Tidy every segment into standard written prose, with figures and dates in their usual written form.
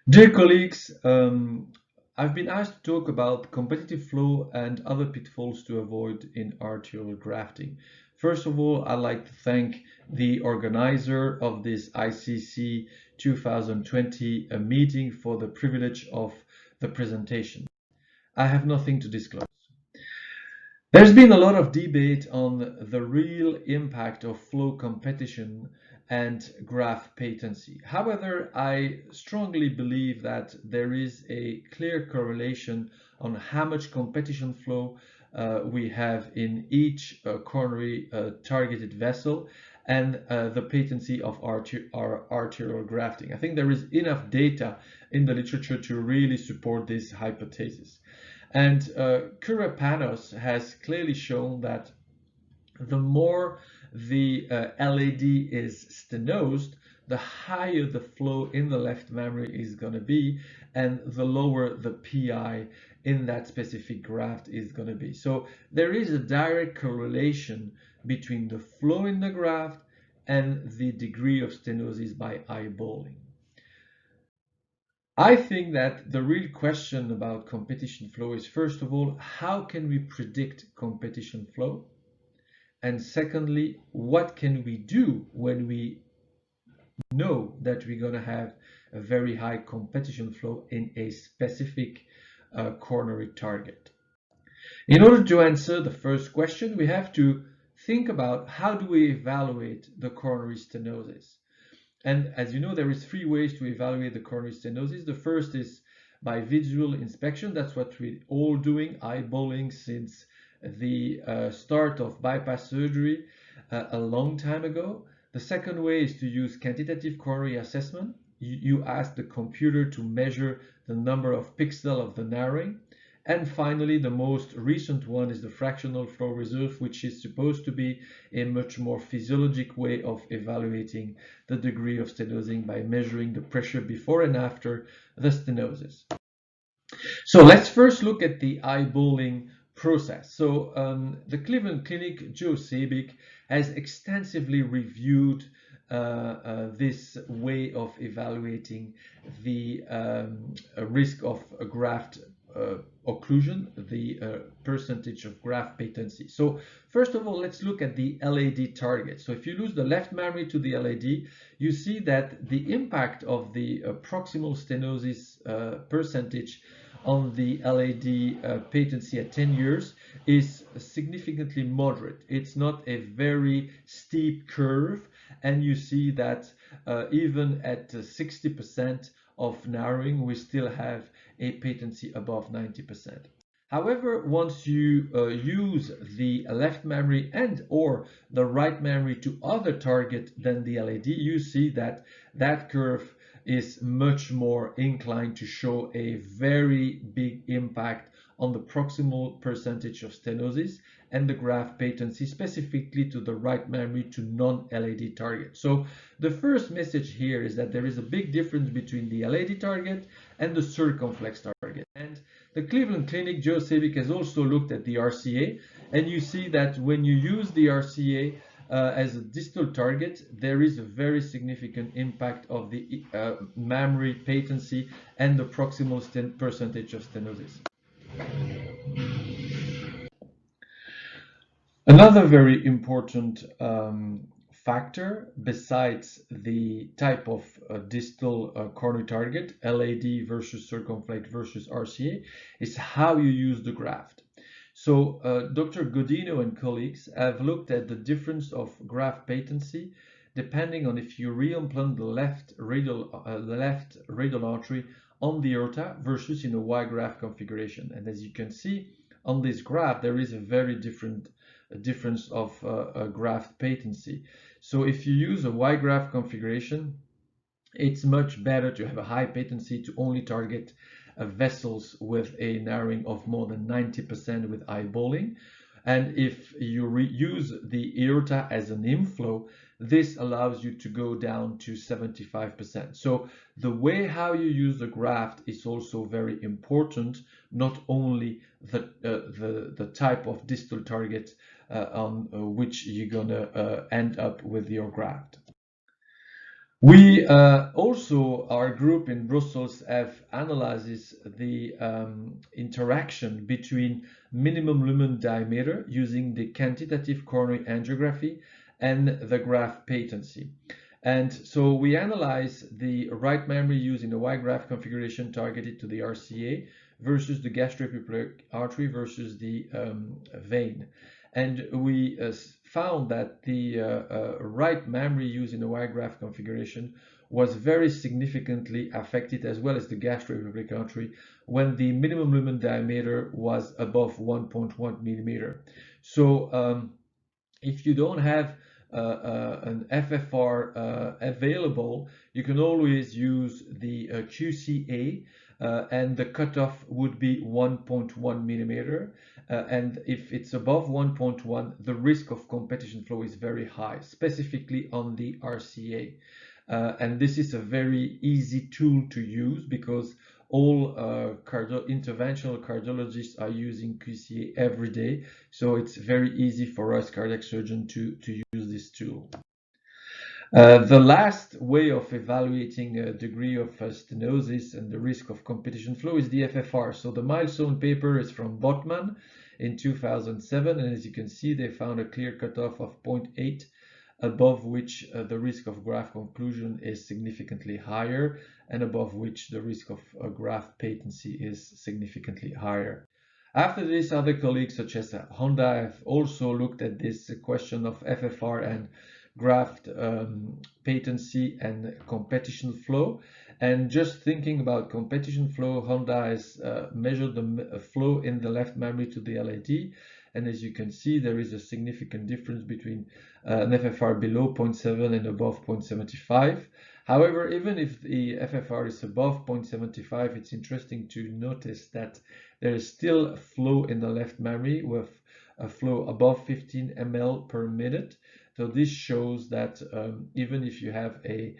Dear colleagues, I've been asked to talk about competitive flow and other pitfalls to avoid in arterial grafting. First of all, I'd like to thank the organizer of this ICC 2020 meeting for the privilege of the presentation. I have nothing to disclose. There's been a lot of debate on the real impact of flow competition and graft patency. However, I strongly believe that there is a clear correlation on how much competition flow we have in each coronary targeted vessel and the patency of our arterial grafting. I think there is enough data in the literature to really support this hypothesis. And Panos has clearly shown that the more the LAD is stenosed, the higher the flow in the left mammary is going to be, and the lower the PI in that specific graft is going to be. So there is a direct correlation between the flow in the graft and the degree of stenosis by eyeballing. I think that the real question about competition flow is, first of all, how can we predict competition flow? And secondly, what can we do when we know that we're going to have a very high competition flow in a specific coronary target? In order to answer the first question, we have to think about how do we evaluate the coronary stenosis. And as you know, there is three ways to evaluate the coronary stenosis. The first is by visual inspection. That's what we're all doing, eyeballing since the start of bypass surgery a long time ago. The second way is to use quantitative coronary assessment. You ask the computer to measure the number of pixels of the narrowing. And finally, the most recent one is the fractional flow reserve, which is supposed to be a much more physiologic way of evaluating the degree of stenosing by measuring the pressure before and after the stenosis. So let's first look at the eyeballing process. So the Cleveland Clinic, Joe Sabik, has extensively reviewed this way of evaluating the risk of a graft occlusion, the percentage of graft patency. So first of all, let's look at the LAD target. So if you lose the left mammary to the LAD, you see that the impact of the proximal stenosis percentage on the LAD patency at 10 years is significantly moderate. It's not a very steep curve, and you see that even at 60% of narrowing, we still have a patency above 90%. However, once you use the left mammary and or the right mammary to other target than the LAD, you see that that curve is much more inclined to show a very big impact on the proximal percentage of stenosis and the graft patency, specifically to the right mammary to non-LAD target. So the first message here is that there is a big difference between the LAD target and the circumflex target. And the Cleveland Clinic, Joe Sabik, has also looked at the RCA, and you see that when you use the RCA as a distal target, there is a very significant impact of the mammary patency and the proximal percentage of stenosis. Another very important factor, besides the type of distal coronary target, LAD versus circumflex versus RCA, is how you use the graft. So Dr. Godino and colleagues have looked at the difference of graft patency depending on if you reimplant the left radial artery on the aorta versus in a Y graft configuration. And as you can see on this graph, there is a very difference of graft patency. So if you use a Y graft configuration, it's much better to have a high patency to only target vessels with a narrowing of more than 90% with eyeballing. And if you use the aorta as an inflow, this allows you to go down to 75%. So the way how you use the graft is also very important, not only the type of distal target on which you're gonna end up with your graft. We also, our group in Brussels, have analyzes the interaction between minimum lumen diameter using the quantitative coronary angiography and the graft patency. And so we analyze the right mammary using the Y graft configuration targeted to the RCA versus the gastroepiploic artery versus the vein. And we found that the right mammary used in the Y graft configuration was very significantly affected, as well as the gastroepiploic artery, when the minimum lumen diameter was above 1.1 millimeter. So if you don't have an FFR available, you can always use the QCA, and the cutoff would be 1.1 millimeter. And if it's above 1.1, the risk of competition flow is very high, specifically on the RCA. And this is a very easy tool to use because all interventional cardiologists are using QCA every day. So it's very easy for us cardiac surgeons to use this tool. The last way of evaluating a degree of stenosis and the risk of competition flow is the FFR. So the milestone paper is from Botman in 2007, and as you can see, they found a clear cutoff of 0.8, above which the risk of graft conclusion is significantly higher, and above which the risk of graft patency is significantly higher. After this, other colleagues such as Honda have also looked at this question of FFR and graft patency and competition flow. And just thinking about competition flow, Honda has measured the flow in the left mammary to the LAD. And as you can see, there is a significant difference between an FFR below 0.7 and above 0.75. However, even if the FFR is above 0.75, it's interesting to notice that there is still a flow in the left mammary with a flow above 15 ml per minute. So this shows that even if you have a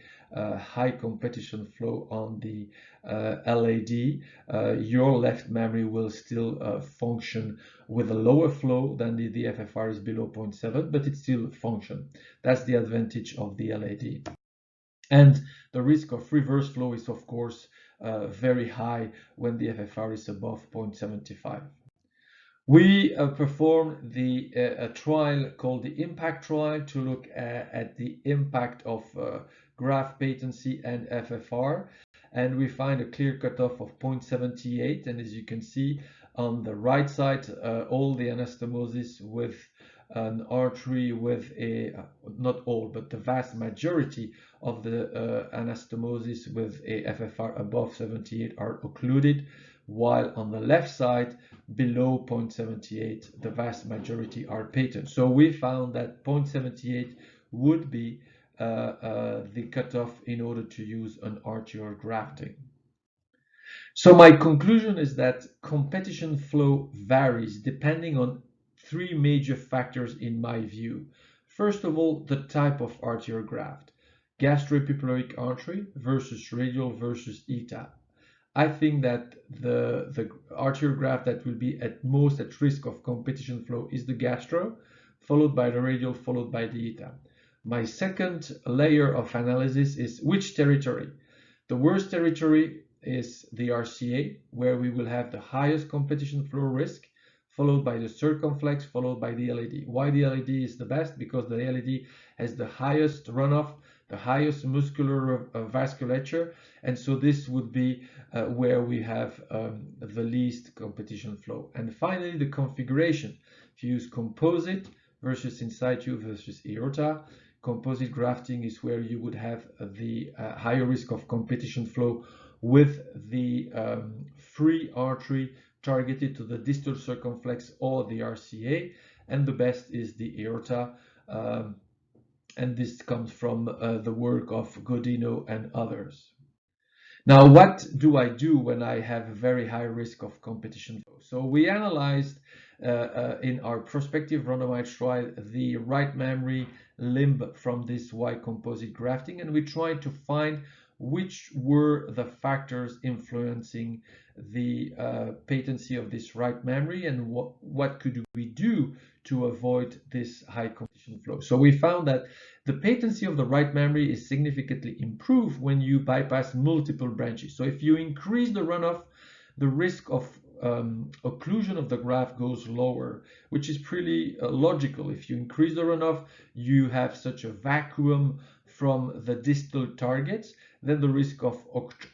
high competition flow on the LAD, your left mammary will still function with a lower flow than the FFR is below 0.7, but it still function. That's the advantage of the LAD. And the risk of reverse flow is, of course, very high when the FFR is above 0.75. We performed a trial called the IMPACT trial to look at the impact of graft patency and FFR, and we find a clear cutoff of 0.78. And as you can see on the right side, all the anastomosis with an artery with a, not all, but the vast majority of the anastomosis with a FFR above 78 are occluded, while on the left side, below 0.78, the vast majority are patent. So we found that 0.78 would be the cutoff in order to use an arterial grafting. So my conclusion is that competition flow varies depending on three major factors in my view. First of all, the type of arterial graft, gastroepiploic artery versus radial versus ETA. I think that the arterial graft that will be at most at risk of competition flow is the gastro, followed by the radial, followed by the ETA. My second layer of analysis is which territory. The worst territory is the RCA, where we will have the highest competition flow risk, followed by the circumflex, followed by the LAD. Why the LAD is the best? Because the LAD has the highest runoff, the highest muscular vasculature, and so this would be where we have the least competition flow. And finally, the configuration. If you use composite versus in situ versus aorta, composite grafting is where you would have the higher risk of competition flow with the free artery targeted to the distal circumflex or the RCA, and the best is the aorta, and this comes from the work of Godino and others. Now, what do I do when I have a very high risk of competition flow? So we analyzed in our prospective randomized trial the right mammary limb from this Y composite grafting, and we tried to find which were the factors influencing the patency of this right memory, and what could we do to avoid this high competition flow. So we found that the patency of the right memory is significantly improved when you bypass multiple branches. So if you increase the runoff, the risk of occlusion of the graft goes lower, which is pretty logical. If you increase the runoff, you have such a vacuum from the distal targets, then the risk of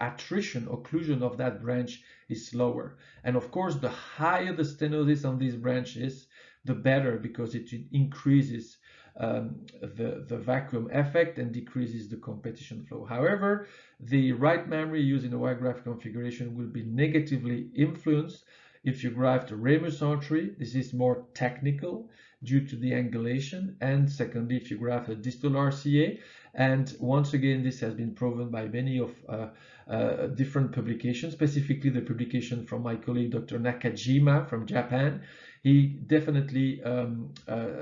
attrition, occlusion of that branch is lower. And of course, the higher the stenosis on these branches, the better, because it increases the vacuum effect and decreases the competition flow. However, the right memory used in a wide graft configuration will be negatively influenced if you graft a ramus artery. This is more technical due to the angulation. And secondly, if you graft a distal RCA. And once again, this has been proven by many of different publications, specifically the publication from my colleague Dr. Nakajima from Japan. He definitely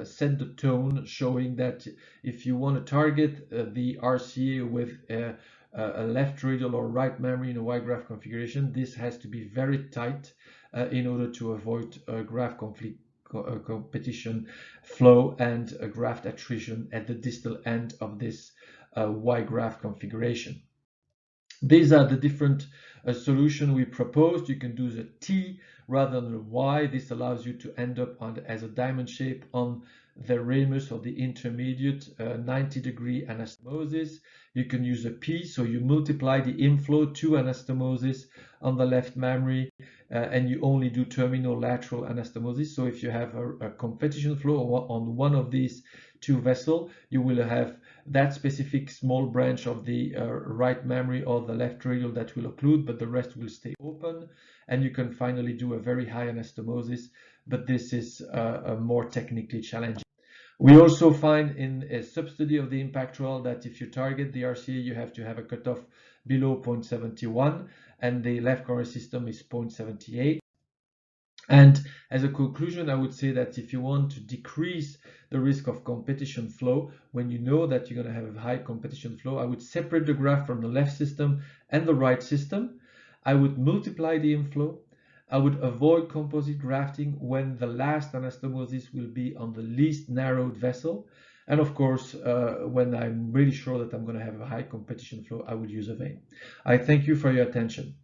set the tone, showing that if you want to target the RCA with a left radial or right memory in a wide graft configuration, this has to be very tight in order to avoid graft conflict, competition flow, and graft attrition at the distal end of this wide graft configuration. These are the different solutions we proposed. You can do the T rather than the Y. This allows you to end up as a diamond shape on the ramus or the intermediate 90-degree anastomosis. You can use a P, so you multiply the inflow to anastomosis on the left mammary, and you only do terminal lateral anastomosis. So if you have a competition flow on one of these two vessels, you will have that specific small branch of the right mammary or the left radial that will occlude, but the rest will stay open. And you can finally do a very high anastomosis, but this is more technically challenging. We also find in a sub-study of the impact trial that if you target the RCA, you have to have a cutoff below 0.71, and the left coronary system is 0.78. And as a conclusion, I would say that if you want to decrease the risk of competition flow, when you know that you're going to have a high competition flow, I would separate the graft from the left system and the right system. I would multiply the inflow. I would avoid composite grafting when the last anastomosis will be on the least narrowed vessel. And of course, when I'm really sure that I'm going to have a high competition flow, I would use a vein. I thank you for your attention.